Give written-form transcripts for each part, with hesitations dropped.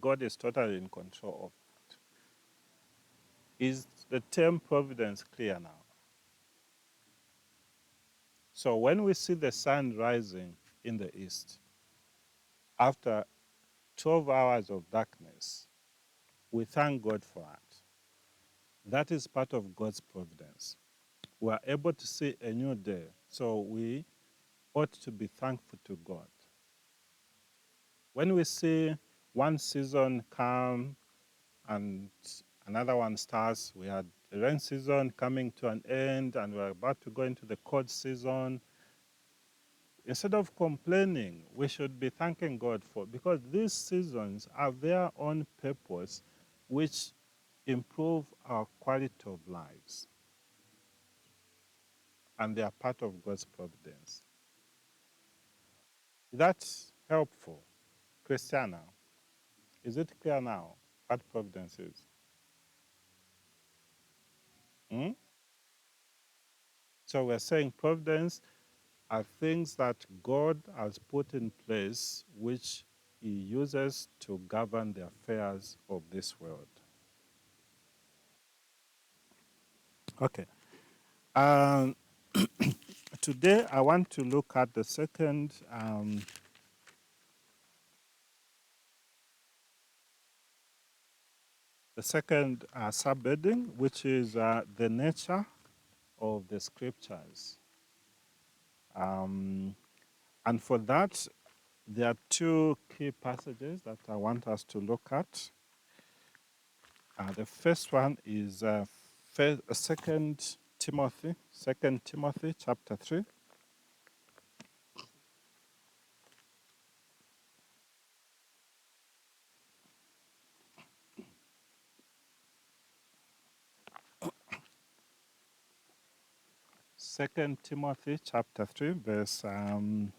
God is totally in control of it. Is the term providence clear now? So when we see the sun rising in the east, after 12 hours of darkness, we thank God for that. That is part of God's providence. We are able to see a new day, so we ought to be thankful to God. When we see one season come and another one starts, we had the rain season coming to an end and we're about to go into the cold season. Instead of complaining, we should be thanking God for, because these seasons have their own purpose, which improve our quality of lives, and they are part of God's providence. That's helpful. Christiana, is it clear now what providence is? Hmm? So we're saying providence are things that God has put in place which he uses to govern the affairs of this world. Okay. Um, today I want to look at the second subheading, which is the nature of the scriptures. And for that, there are two key passages that I want us to look at. The first one is Second Timothy chapter 3. Second Timothy chapter 3, verse you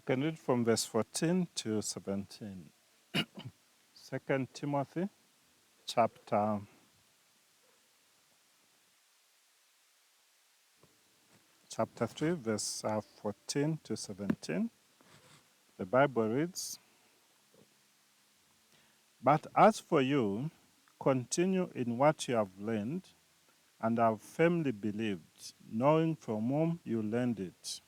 can read from verse 14 to 17. Second Timothy chapter chapter 3, verse 14 to 17. The Bible reads, "But as for you, continue in what you have learned and have firmly believed, knowing from whom you learned it,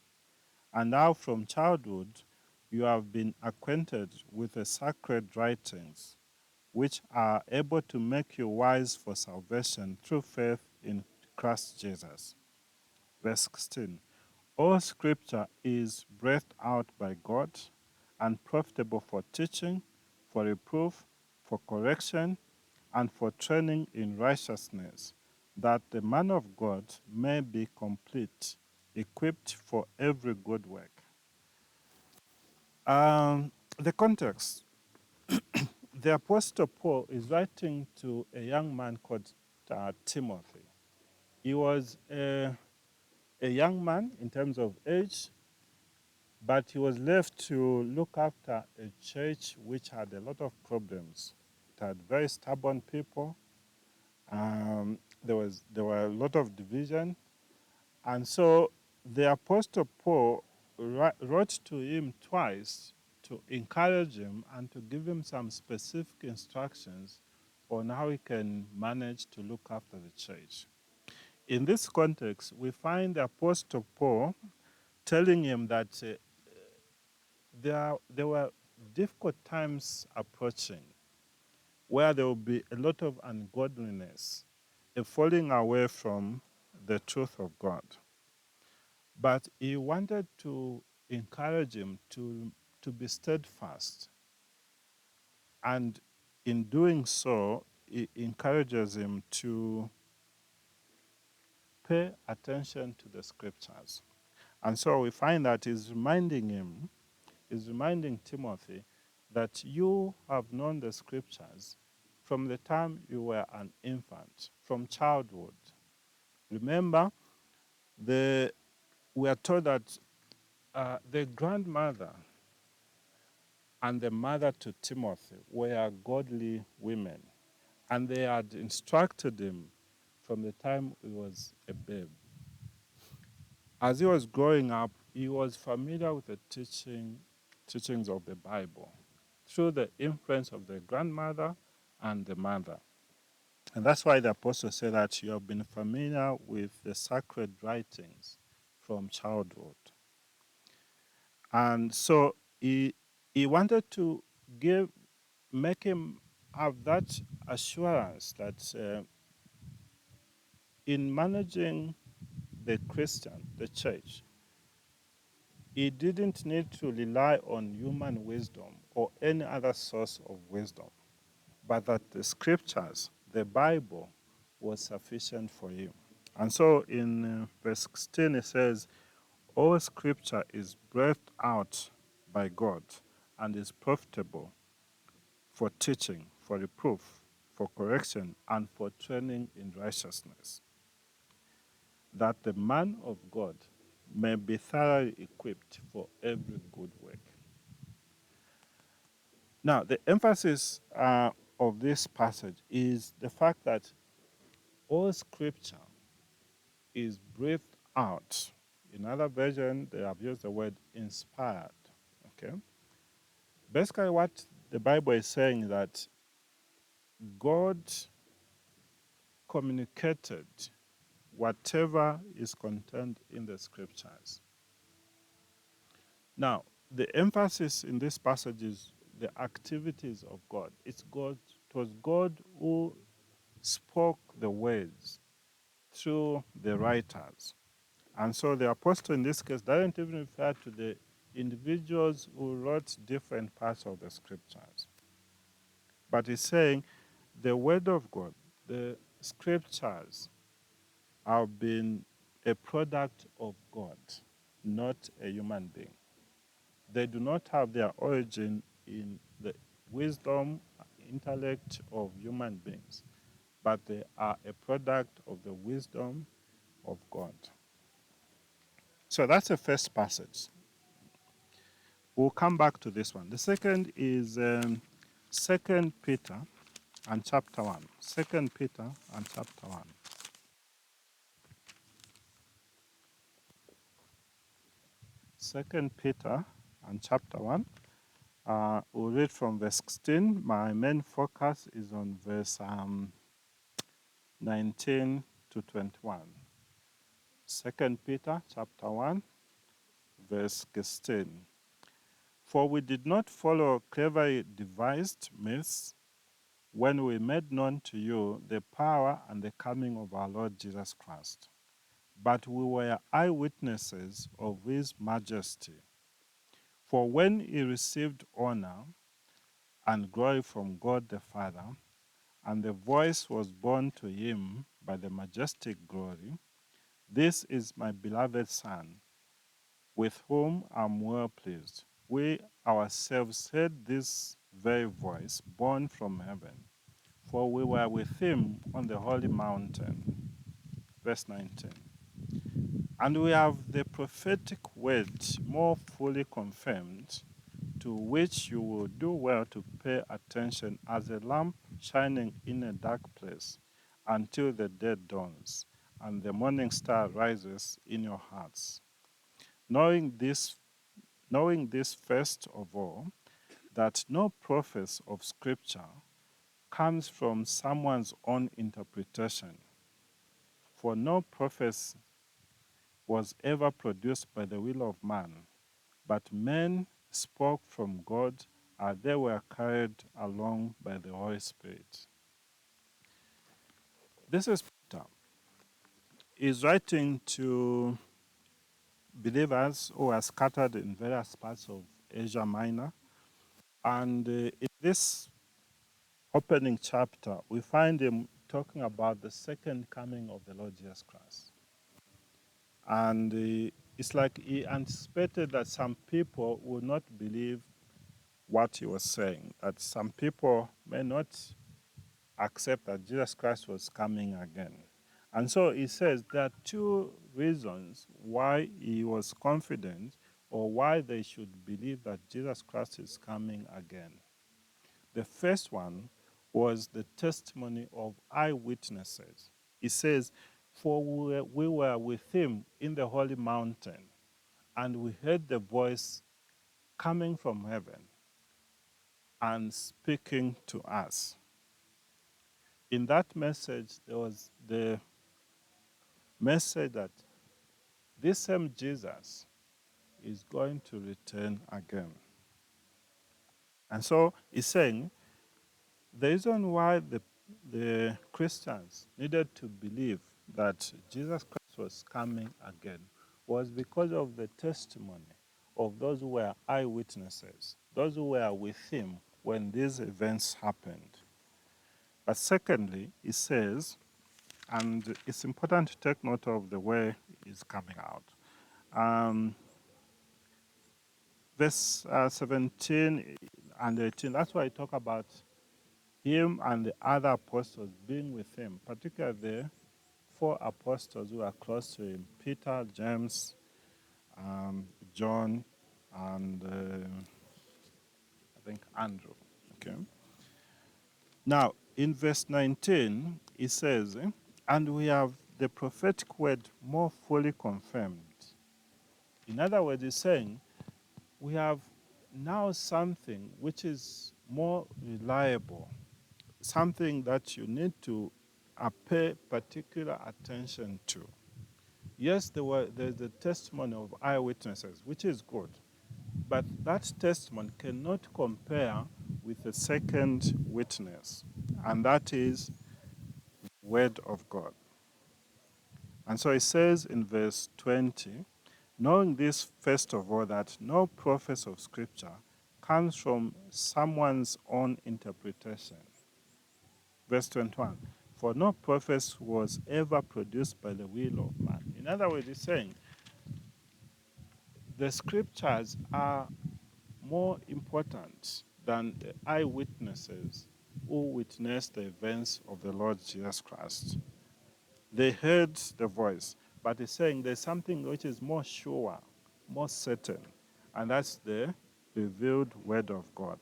and how from childhood you have been acquainted with the sacred writings, which are able to make you wise for salvation through faith in Christ Jesus." Verse 16. All scripture is breathed out by God and profitable for teaching, for reproof, for correction, and for training in righteousness, that the man of God may be complete, equipped for every good work. The context: the Apostle Paul is writing to a young man called Timothy. He was a young man in terms of age, but he was left to look after a church which had a lot of problems. It had very stubborn people. There were a lot of division, and so the Apostle Paul wrote to him twice to encourage him and to give him some specific instructions on how he can manage to look after the church. In this context, we find the Apostle Paul telling him that there were difficult times approaching where there will be a lot of ungodliness, a falling away from the truth of God. But he wanted to encourage him to be steadfast. And in doing so, he encourages him to pay attention to the scriptures. And so we find that he's reminding Timothy that you have known the scriptures from the time you were an infant, from childhood. Remember, we are told that the grandmother and the mother to Timothy were godly women, and they had instructed him from the time he was a babe. As he was growing up, he was familiar with the teachings of the Bible through the influence of the grandmother and the mother. And that's why the apostle said that you have been familiar with the sacred writings from childhood. And so he wanted to make him have that assurance that in managing the church, he didn't need to rely on human wisdom or any other source of wisdom, but that the scriptures, the Bible, was sufficient for him. And so in verse 16 it says, all scripture is breathed out by God and is profitable for teaching, for reproof, for correction, and for training in righteousness, that the man of God may be thoroughly equipped for every good work. Now, the emphasis of this passage is the fact that all scripture is breathed out. In other versions, they have used the word inspired. Okay? Basically, what the Bible is saying is that God communicated whatever is contained in the scriptures. Now, the emphasis in this passage is the activities of God. It was God who spoke the words through the writers. And so the apostle in this case doesn't even refer to the individuals who wrote different parts of the scriptures. But he's saying the word of God, the scriptures, have been a product of God, not a human being. They do not have their origin in the wisdom, intellect of human beings, but they are a product of the wisdom of God. So that's the first passage. We'll come back to this one. The second is 2 Peter and chapter 1. 2 Peter and chapter 1. 2 Peter and chapter 1. We'll read from verse 16. My main focus is on verse 19 to 21. 2 Peter chapter 1, verse 16. For we did not follow cleverly devised myths when we made known to you the power and the coming of our Lord Jesus Christ, but we were eyewitnesses of his majesty. For when he received honor and glory from God the Father, and the voice was borne to him by the majestic glory, this is my beloved Son, with whom I am well pleased. We ourselves heard this very voice borne from heaven, for we were with him on the holy mountain. Verse 19. And we have the prophetic word more fully confirmed, to which you will do well to pay attention as a lamp shining in a dark place until the day dawns and the morning star rises in your hearts. Knowing this first of all, that no prophet of Scripture comes from someone's own interpretation. For no prophet was ever produced by the will of man, but men spoke from God as they were carried along by the Holy Spirit. This is Peter. He's writing to believers who are scattered in various parts of Asia Minor. And in this opening chapter, we find him talking about the second coming of the Lord Jesus Christ. And it's like he anticipated that some people would not believe what he was saying, that some people may not accept that Jesus Christ was coming again. And so he says there are two reasons why he was confident or why they should believe that Jesus Christ is coming again. The first one was the testimony of eyewitnesses. It says, "For we were with him in the holy mountain, and we heard the voice coming from heaven and speaking to us." In that message, there was the message that this same Jesus is going to return again. And so he's saying the reason why the Christians needed to believe that Jesus Christ was coming again was because of the testimony of those who were eyewitnesses, those who were with him when these events happened. But secondly, he says, and it's important to take note of the way it's coming out. Verse 17 and 18, that's why I talk about him and the other apostles being with him, particularly the four apostles who are close to him: Peter, James, John, and I think Andrew. Okay. Now, in verse 19, it says, "And we have the prophetic word more fully confirmed." In other words, he's saying, we have now something which is more reliable, something that you need to pay particular attention to. Yes, there's the testimony of eyewitnesses, which is good, but that testimony cannot compare with the second witness, and that is word of God. And so it says in verse 20, knowing this, first of all, that no prophet of Scripture comes from someone's own interpretation. Verse 21, for no prophet was ever produced by the will of man. In other words, it's saying the Scriptures are more important than the eyewitnesses who witnessed the events of the Lord Jesus Christ. They heard the voice, but it's saying there's something which is more sure, more certain, and that's the revealed word of God.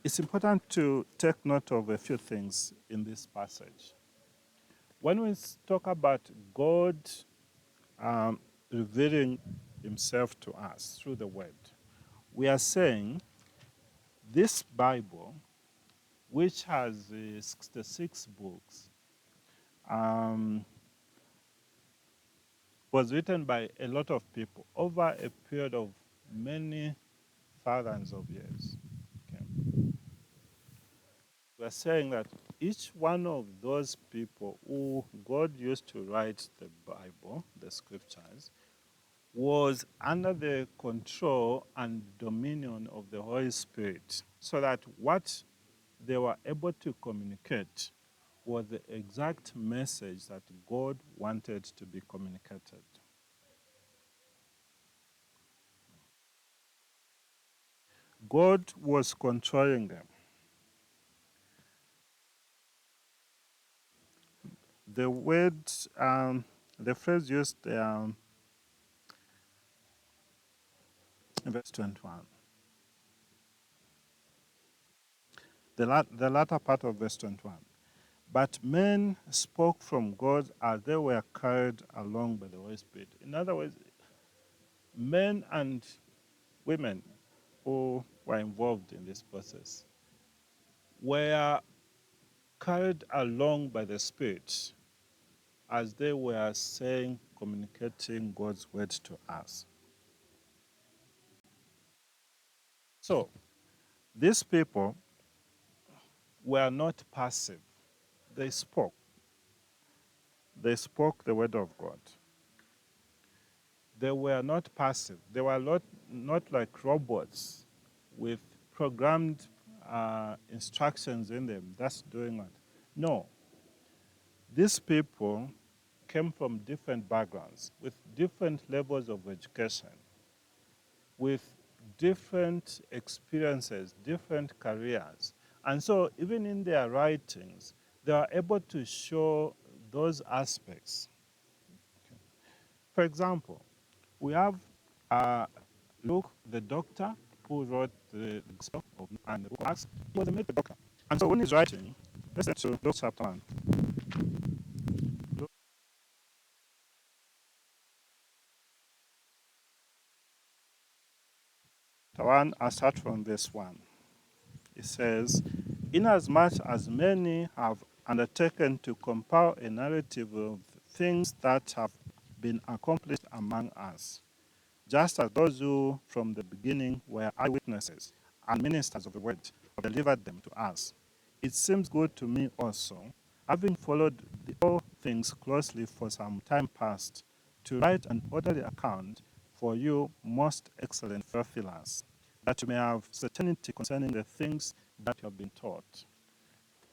It's important to take note of a few things in this passage. When we talk about God revealing himself to us through the word, we are saying this Bible, which has 66 books, was written by a lot of people over a period of many thousands of years. Okay. We're saying that each one of those people who God used to write the Bible, the scriptures, was under the control and dominion of the Holy Spirit, so that what they were able to communicate was the exact message that God wanted to be communicated. God was controlling them. The word, the phrase used in verse 21, the latter part of verse 21. But men spoke from God as they were carried along by the Holy Spirit. In other words, men and women who were involved in this process were carried along by the Spirit as they were saying, communicating God's word to us. So, these people were not passive. They spoke. They spoke the word of God. They were not passive. They were not like robots with programmed instructions in them. That's doing what? No. These people came from different backgrounds, with different levels of education, with different experiences, different careers. And so, even in their writings, they are able to show those aspects For example, we have uh, Luke, the doctor, who wrote the Gospel of and the book of Acts. He was a medical doctor. And so when he's writing, listen to Luke chapter 1. Luke chapter 1, I start from verse 1. It says, inasmuch as many have undertaken to compile a narrative of things that have been accomplished among us, just as those who from the beginning were eyewitnesses and ministers of the word have delivered them to us. It seems good to me also, having followed all things closely for some time past, to write an orderly account for you, most excellent Theophilus, that you may have certainty concerning the things that you have been taught.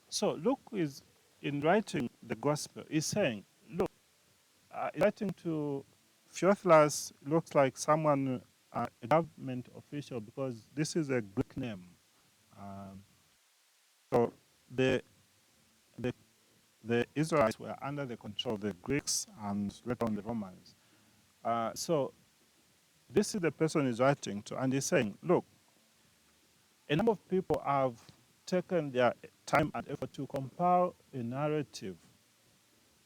So Luke is, in writing the gospel, is saying, look, writing to Theophilus looks like someone, a government official, because this is a Greek name. Um, so the, the, the Israelites were under the control of the Greeks and later on the Romans. So this is the person he's writing to, and he's saying, look, a number of people have taken their time and effort to compile a narrative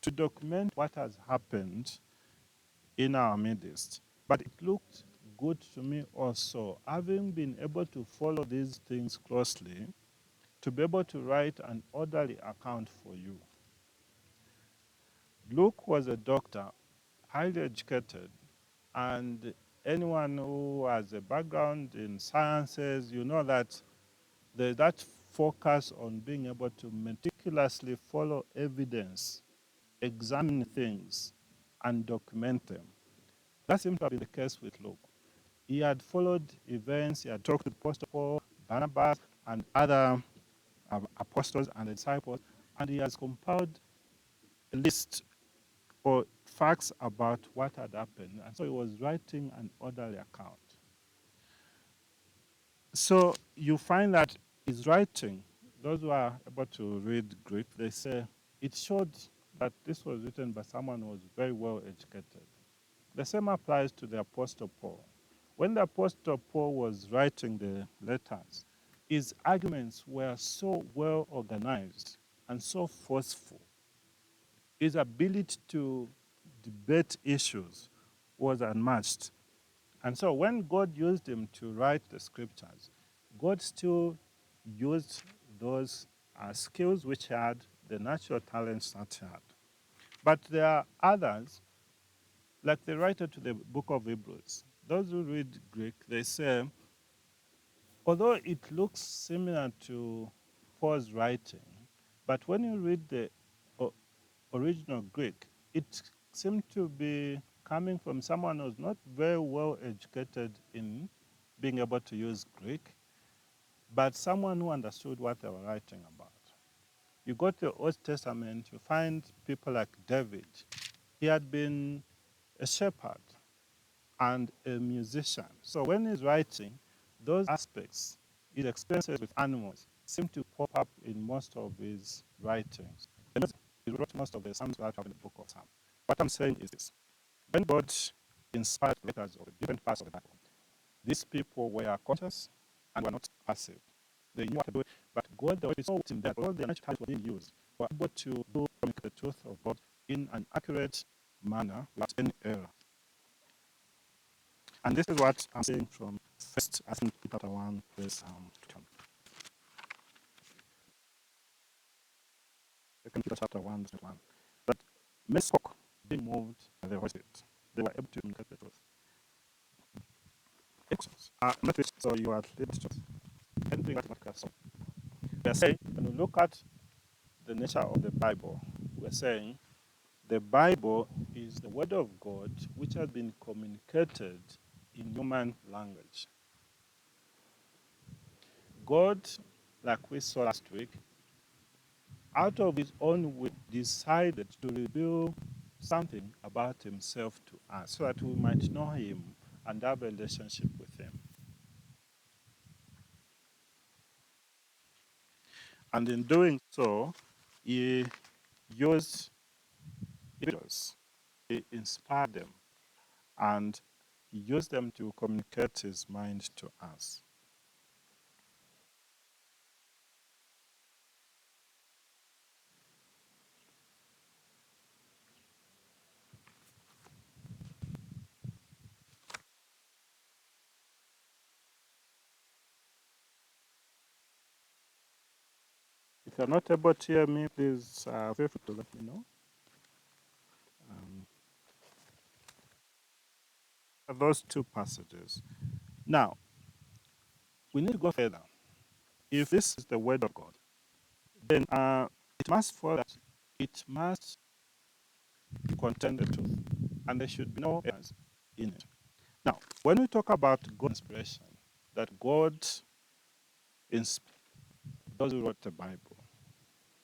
to document what has happened in our midst. But it looked good to me also, having been able to follow these things closely, to be able to write an orderly account for you. Luke was a doctor, highly educated, and anyone who has a background in sciences, you know that there's that focus on being able to meticulously follow evidence, examine things, and document them. That seems to have been the case with Luke. He had followed events, he had talked to Apostle Paul, Barnabas, and other apostles and disciples, and he has compiled a list or facts about what had happened. And so he was writing an orderly account. So you find that his writing, those who are able to read Greek, they say it showed that this was written by someone who was very well educated. The same applies to the Apostle Paul. When the Apostle Paul was writing the letters, his arguments were so well organized and so forceful. His ability to debate issues was unmatched. And so when God used him to write the scriptures, God still used those skills which he had, the natural talents that he had. But there are others, like the writer to the book of Hebrews. Those who read Greek, they say, although it looks similar to Paul's writing, but when you read the original Greek, it seemed to be coming from someone who's not very well educated in being able to use Greek, but someone who understood what they were writing about. You go to the Old Testament, you find people like David. He had been a shepherd and a musician. So when he's writing, those aspects, his experiences with animals, seem to pop up in most of his writings. He wrote most of the Psalms that have in the book of Psalms. What I'm saying is this. When God inspired letters of the different parts of the Bible, these people were conscious and were not passive. They knew what to do, but God already saw in that all the natural talents were being used, were able to communicate the truth of God in an accurate manner without any error. And this is what I'm saying from First, I think, chapter 1, verse 2. Second Peter chapter 1, verse 1. But men spoke, being moved by the Holy Spirit. They were able to communicate the truth. Not which, so you are led to anything that matters. So we are saying, when we look at the nature of the Bible, we're saying the Bible is the Word of God which has been communicated in human language. God, like we saw last week, out of his own will, decided to reveal something about himself to us so that we might know him and have a relationship with him. And in doing so, he used individuals, he inspired them. and he used them to communicate his mind to us. If you're not able to hear me, please feel free to let me know. Um, those two passages. Now, we need to go further. If this is the word of God, then it must follow that it must contain the truth, and there should be no errors in it. Now, when we talk about God inspiration, that God inspires those who wrote the Bible,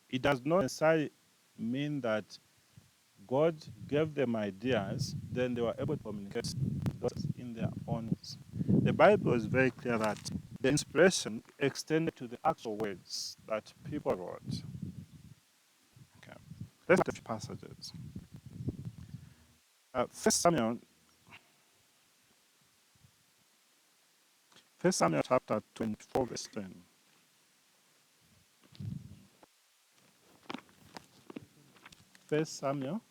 it does not necessarily mean that God gave them ideas, then they were able to communicate those in their own words. The Bible is very clear that the inspiration extended to the actual words that people wrote. Okay. Let's look at a few passages. First Samuel chapter 24, verse 10. First Samuel,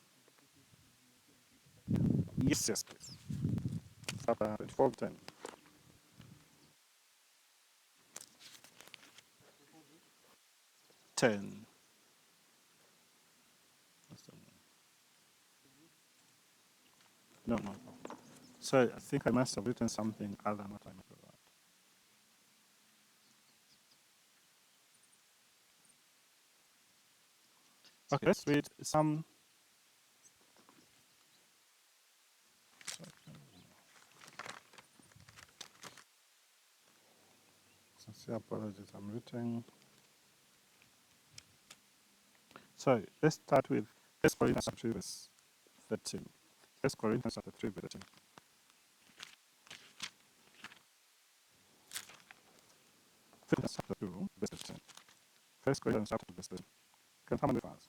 yes, please. Chapter 24, 10. 10. No, no, no. Sorry, I think I must have written something other than what I meant to write. Okay, let's read some. Sincere apologies, I'm writing. Sorry, let's start with 1 Corinthians chapter 3, verse 13. 1 Corinthians chapter 3, verse 13. 1 Corinthians chapter 2, verse 13. 1 Corinthians chapter 2, verse 13. Can someone read for us?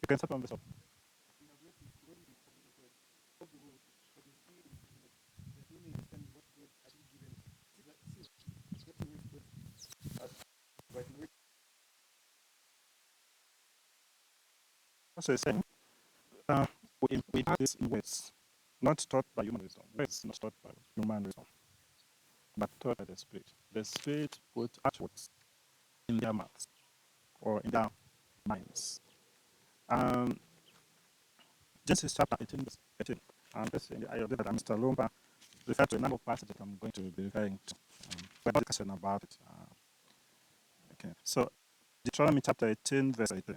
You can start from verse 1. So it's saying, uh, we have this in words, not taught by human wisdom. Words not taught by human wisdom, but taught by the Spirit. The Spirit put words in their mouths or in their minds. Um, Genesis chapter 18, verse 18. Just in the eye of that, Mr. Lumba referred to a number of passages that I'm going to be referring to. About discussion about it. Okay. So Deuteronomy chapter 18, verse 18.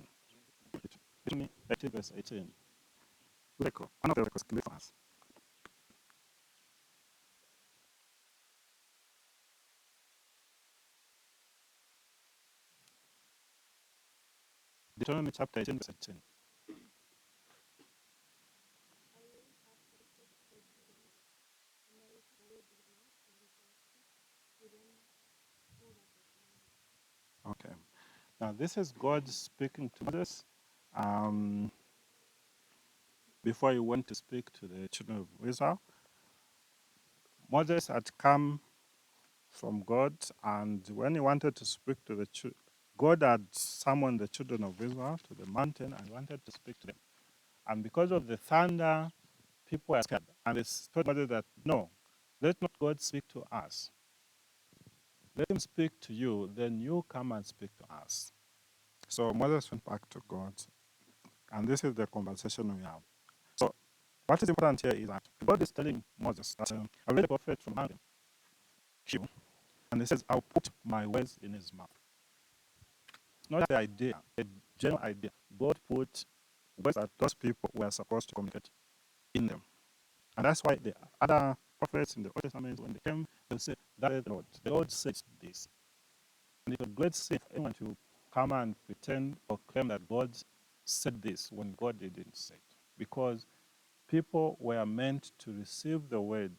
Deuteronomy 18, verse 18. Record. One of the records can be for us. Deuteronomy chapter 18, verse 18. Okay. Now this is God speaking to Moses um, before he went to speak to the children of Israel. Moses had come from God, and when he wanted to speak to the children, God had summoned the children of Israel to the mountain and wanted to speak to them. And because of the thunder, people were scared. And they told Moses that, no, let not God speak to us. Let him speak to you, then you come and speak to us. So Moses went back to God, and this is the conversation we have. So what is important here is that God is telling Moses that I read a prophet from mountain, Q, and he says, I'll put my words in his mouth. It's not the idea, a general idea. God put words that those people were supposed to communicate in them. And that's why the other prophets in the Old Testament, when they came, they'll say, that is the Lord. The Lord said this. And it's a great sin for anyone to come and pretend or claim that God said this when God didn't say it. Because people were meant to receive the word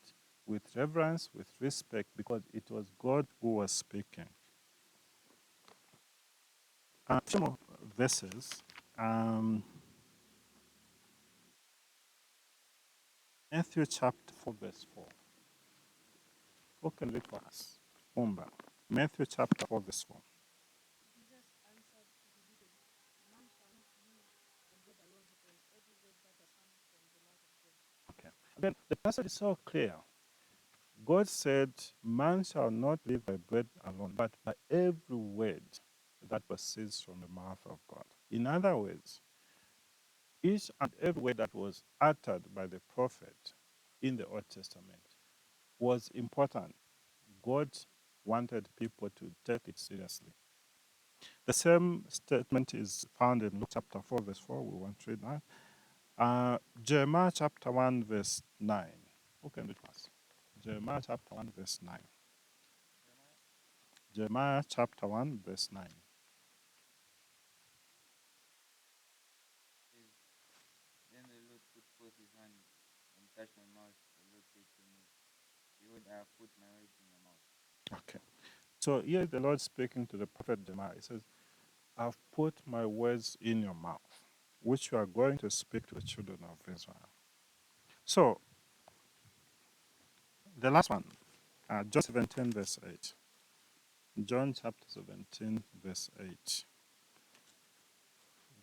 with reverence, with respect, because it was God who was speaking. A few more verses. Um, Matthew chapter 4, verse 4. Who can read for us? Umba. Matthew chapter 4, verse 4. Okay. Then the passage is so clear. God said, man shall not live by bread alone, but by every word that proceeds from the mouth of God. In other words, each and every word that was uttered by the prophet in the Old Testament was important. God wanted people to take it seriously. The same statement is found in Luke chapter 4, verse 4. We won't read that. Jeremiah chapter 1, verse 9. Who can read first? Jeremiah chapter 1, verse 9. Jeremiah chapter 1, verse 9. Then the Lord put forth his hand and touched my mouth. The Lord said to me, behold, I have put my words in your mouth. Okay. So here the Lord speaking to the prophet Jeremiah. He says, I've put my words in your mouth, which you are going to speak to the children of Israel. So the last one, John 17, verse 8. John chapter 17, verse 8.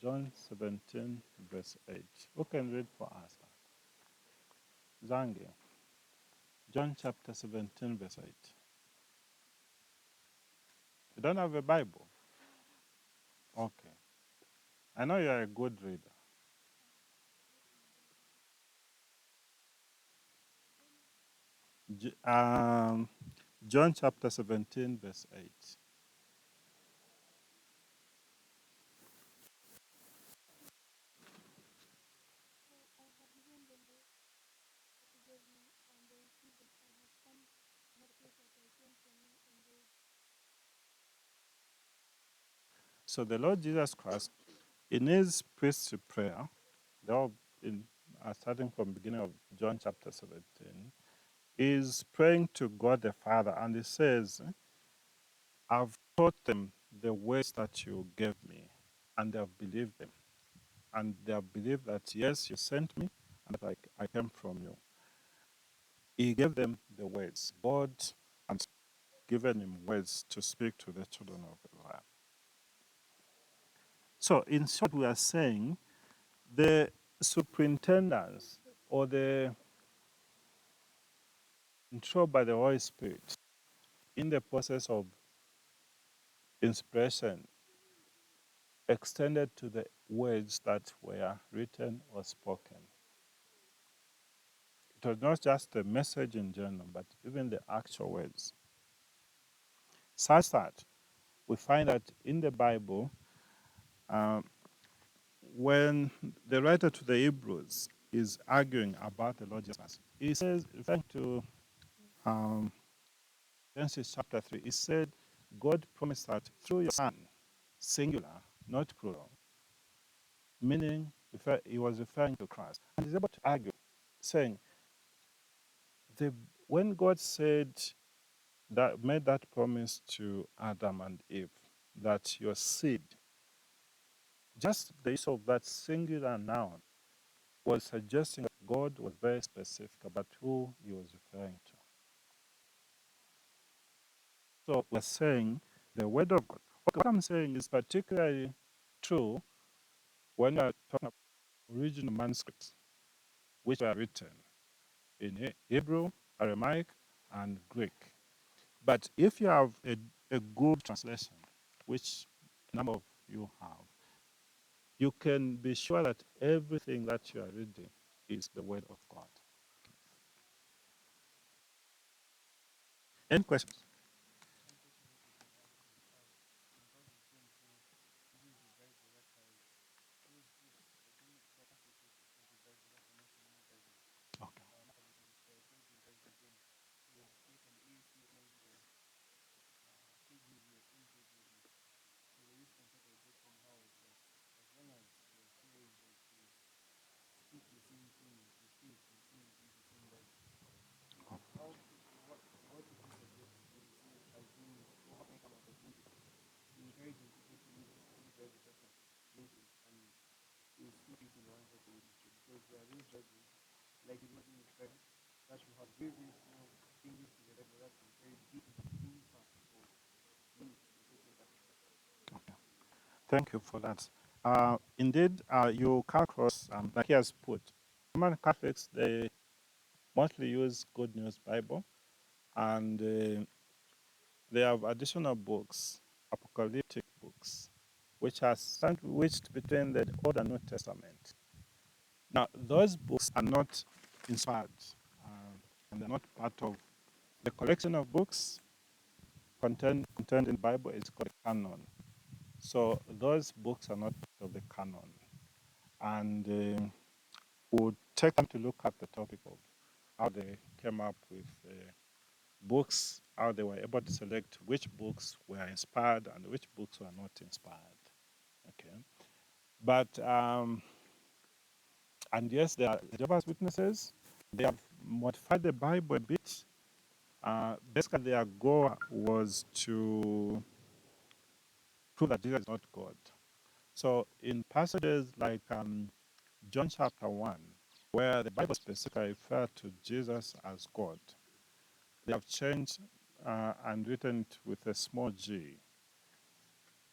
John 17, verse 8. Who can read for us? Zangi. John chapter 17, verse 8. You don't have a Bible? Okay. I know you are a good reader. John chapter 17, verse 8. So the Lord Jesus Christ, in his priestly prayer, starting from beginning of John chapter 17, is praying to God the Father, and he says, I've taught them the ways that you gave me, and they have believed them. And they have believed that, yes, you sent me, and that I came from you. He gave them the words. God had given him words to speak to the children of Israel. So, in short, we are saying the superintendence or the control by the Holy Spirit in the process of inspiration extended to the words that were written or spoken. It was not just the message in general, but even the actual words. Such that we find that in the Bible, uh, when the writer to the Hebrews is arguing about the Lord Jesus, he says, referring to um, Genesis chapter 3, he said, God promised that through your son, singular, not plural, meaning he was referring to Christ. And he's able to argue, saying, the, when God said that, made that promise to Adam and Eve, that your seed, just the use of that singular noun was suggesting that God was very specific about who he was referring to. So we're saying the word of God. Okay, what I'm saying is particularly true when we're talking about original manuscripts, which were written in Hebrew, Aramaic, and Greek. But if you have a good translation, which a number of you have, you can be sure that everything that you are reading is the word of God. Any questions? Okay. like it was in the Bible, that should have very, very small changes to the Bible that will very big impact or meaning to the person that. Thank you for that. Indeed, you come across, like he has put, Roman Catholics, they mostly use Good News Bible, and they have additional books, apocalyptic books, which are sandwiched between the Old and New Testament. Now, those books are not inspired, and they're not part of the collection of books contained in the Bible is called canon. So those books are not part of the canon. And we'll take time to look at the topic of how they came up with books, how they were able to select which books were inspired and which books were not inspired. Okay. But, and yes, there are Jehovah's Witnesses. They have modified the Bible a bit. Basically, their goal was to prove that Jesus is not God. So, in passages like John chapter 1, where the Bible specifically refers to Jesus as God, they have changed and written it with a small g.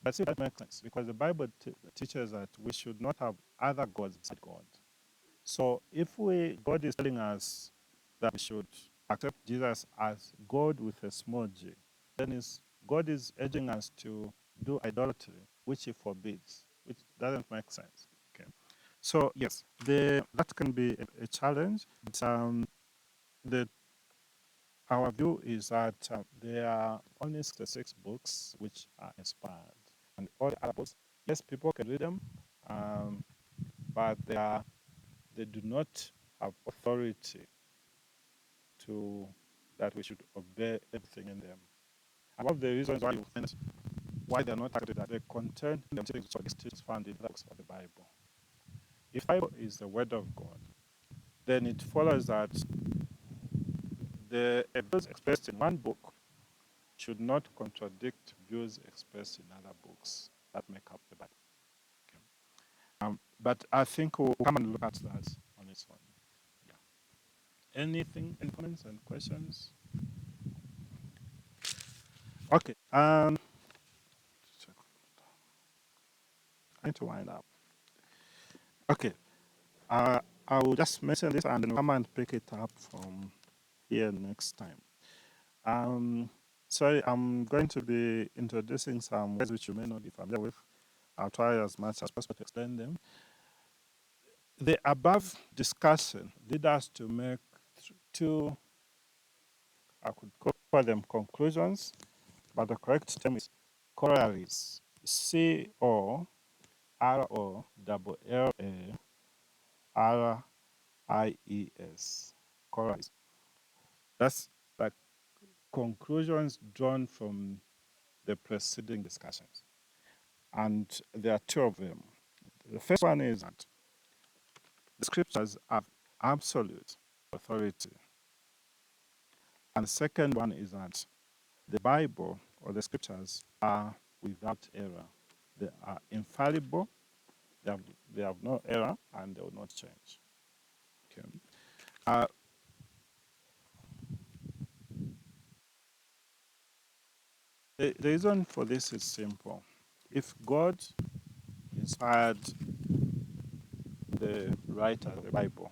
But see, that makes sense because the Bible teaches that we should not have other gods beside God. So if God is telling us that we should accept Jesus as God with a small g, then God is urging us to do idolatry, which he forbids, which doesn't make sense. Okay. So yes, that can be a challenge. But, the our view is that there are only 66 books which are inspired, and all the other books, yes, people can read them, um, but they do not have authority to that we should obey everything in them. And one of the reasons why you find why they're not acted that they contain the teachings of these teachings found in the books of the Bible. If the Bible is the word of God, then it follows that the views expressed in one book should not contradict views expressed in other books that make up the Bible. Okay. But I think we'll come and look at that on its own. Yeah. Anything, any comments and questions? Okay. I need to wind up. Okay. I will just mention this and then come and pick it up from here next time. Um, sorry, I'm going to be introducing some words which you may not be familiar with. I'll try as much as possible to explain them. The above discussion led us to make two, I could call them conclusions, but the correct term is corollaries. Corollaries. Corollaries. That's like conclusions drawn from the preceding discussions. And there are two of them. The first one is that the scriptures have absolute authority. And the second one is that the Bible or the scriptures are without error. They are infallible, they have no error, and they will not change. Okay. Uh, the reason for this is simple. If God inspired the writer of the Bible,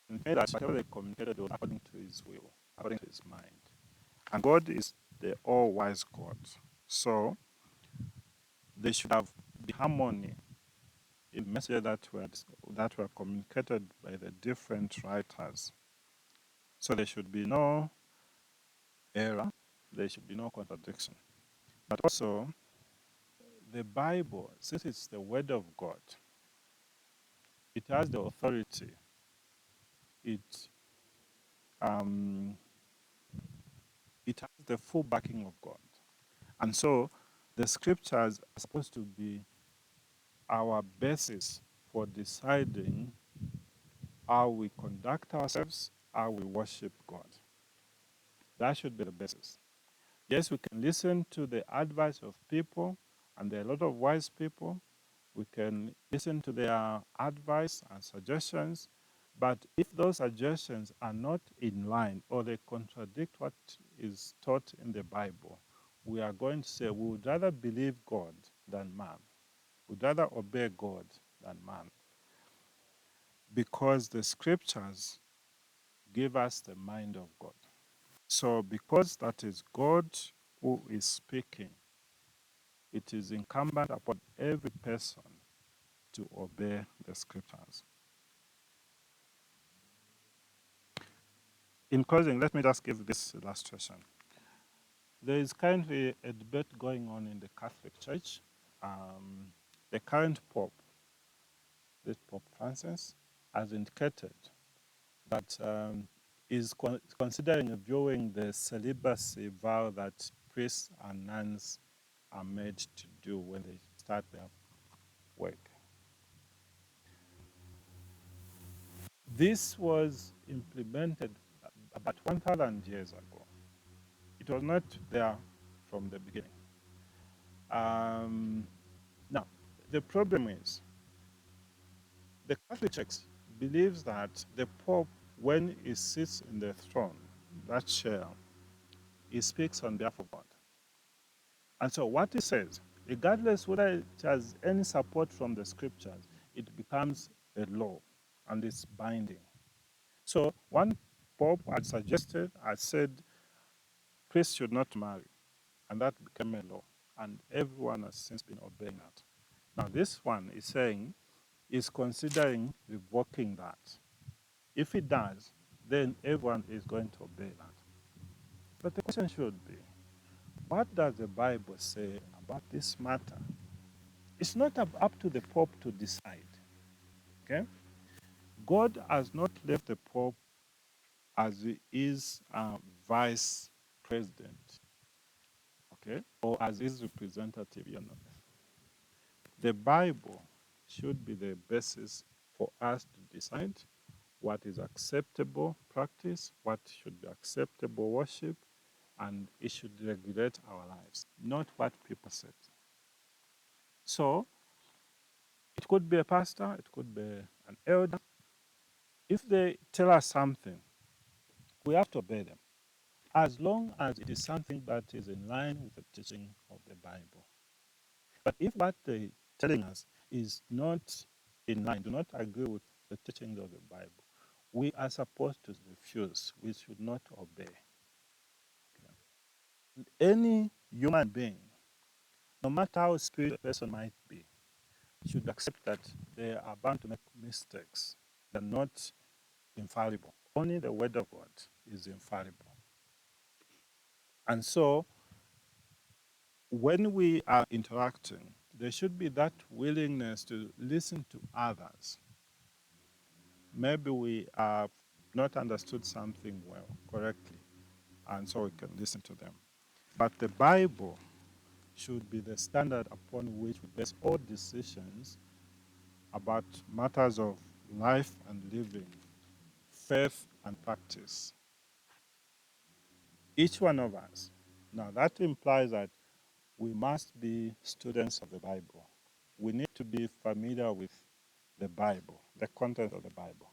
and made that whatever they communicated was according to his will, according to his mind. And God is the all-wise God. So they should have the harmony in messages that were communicated by the different writers. So there should be no error, there should be no contradiction. But also, the Bible, since it's the Word of God, it has the authority. It um, it has the full backing of God, and so the Scriptures are supposed to be our basis for deciding how we conduct ourselves, how we worship God. That should be the basis. Yes, we can listen to the advice of people, and there are a lot of wise people. We can listen to their advice and suggestions, But if those suggestions are not in line or they contradict what is taught in the Bible, we are going to say we would rather believe God than man. We'd rather obey God than man. Because the scriptures give us the mind of God. So, because that is God who is speaking, it is incumbent upon every person to obey the scriptures. In closing, let me just give this illustration. There is currently a debate going on in the Catholic Church. The current Pope, this Pope Francis, has indicated that is considering viewing the celibacy vow that priests and nuns are made to do when they start their work. This was implemented about 1,000 years ago. It was not there from the beginning. Now, the problem is the Catholic Church believes that the Pope, when he sits in the throne, that chair, he speaks on behalf of God. And so what he says, regardless whether it has any support from the scriptures, it becomes a law and it's binding. So one Pope had suggested, had said, priests should not marry, and that became a law. And everyone has since been obeying that. Now this one is saying, is considering revoking that. If it does, then everyone is going to obey that. But the question should be, what does the Bible say about this matter? It's not up to the Pope to decide. Okay? God has not left the Pope as he is vice president, okay, or as his representative. The Bible should be the basis for us to decide what is acceptable practice, what should be acceptable worship, and it should regulate our lives, not what people said. So it could be a pastor, it could be an elder. If they tell us something, we have to obey them, as long as it is something that is in line with the teaching of the Bible. But if what they're telling us is not in line, do not agree with the teachings of the Bible, we are supposed to refuse. We should not obey. Any human being, no matter how spiritual a person might be, should accept that they are bound to make mistakes. They're not infallible. Only the Word of God is infallible. And so, when we are interacting, there should be that willingness to listen to others. Maybe we have not understood something well, correctly, and so we can listen to them. But the Bible should be the standard upon which we base all decisions about matters of life and living, faith and practice. Each one of us. Now, that implies that we must be students of the Bible. We need to be familiar with the Bible, the content of the Bible,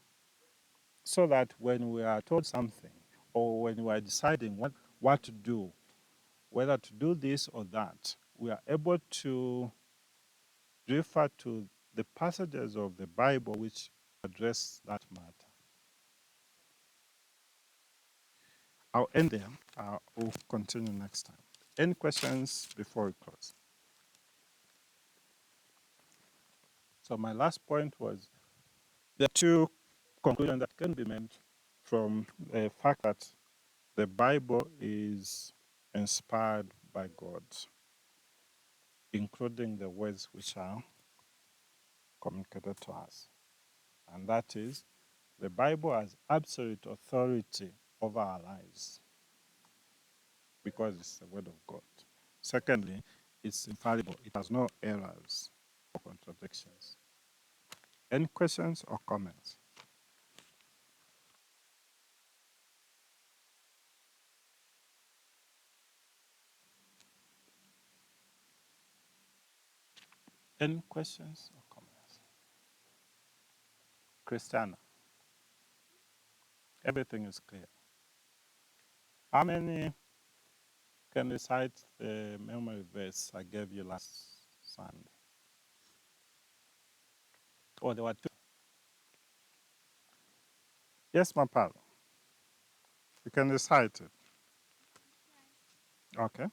so that when we are told something or when we are deciding what to do, whether to do this or that, we are able to refer to the passages of the Bible which address that matter. I'll end there. We'll continue next time. Any questions before we close? So my last point was there are two conclusions that can be made from the fact that the Bible is inspired by God, including the words which are communicated to us. And that is, the Bible has absolute authority over our lives because it's the Word of God. Secondly, it's infallible. It has no errors or contradictions. Any questions or comments? Any questions or comments? Christiana. Everything is clear. How many can recite the memory verse I gave you last Sunday? Oh, there were two. Yes, my pal. You can recite it. Okay.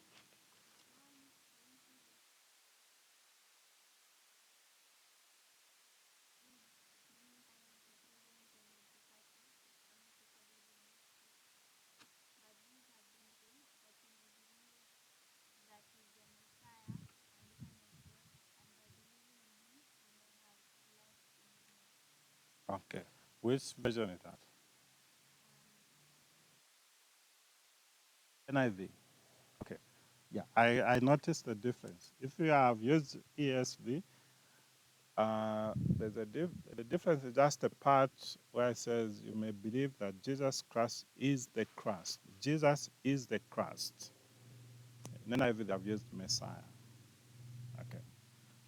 Okay. Which version is that? NIV. Okay. Yeah, I noticed the difference. If you have used ESV, the difference is just the part where it says you may believe that Jesus Christ is the Christ. Jesus is the Christ. In NIV, they have used Messiah. Okay.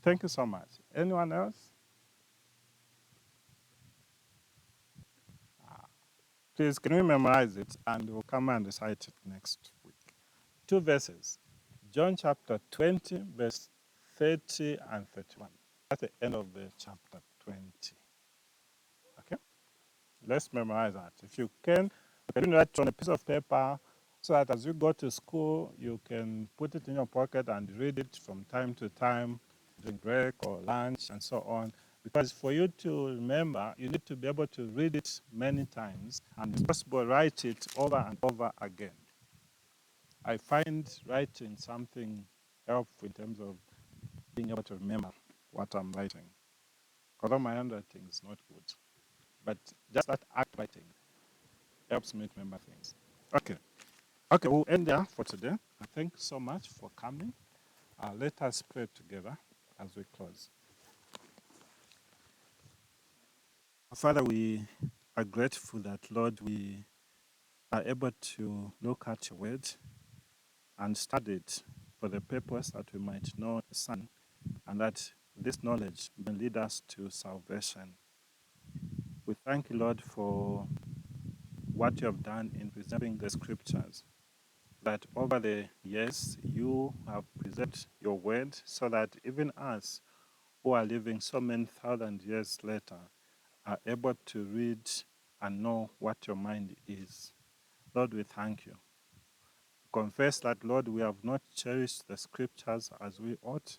Thank you so much. Anyone else? Please, can we memorize it and we'll come and recite it next week? Two verses. John chapter 20, verse 30 and 31. That's the end of the chapter 20. Okay? Let's memorize that. If you can write on a piece of paper so that as you go to school, you can put it in your pocket and read it from time to time during break or lunch and so on. Because for you to remember, you need to be able to read it many times and if possible, write it over and over again. I find writing something helpful in terms of being able to remember what I'm writing. Although my handwriting is not good. But just that act writing helps me to remember things. Okay. Okay, we'll end there for today. Thank you so much for coming. Let us pray together as we close. Father, we are grateful that, Lord, we are able to look at your word and study it for the purpose that we might know the Son and that this knowledge may lead us to salvation. We thank you, Lord, for what you have done in preserving the scriptures, that over the years you have preserved your word so that even us who are living so many thousand years later are able to read and know what your mind is. Lord, we thank you. Confess that, Lord, we have not cherished the scriptures as we ought,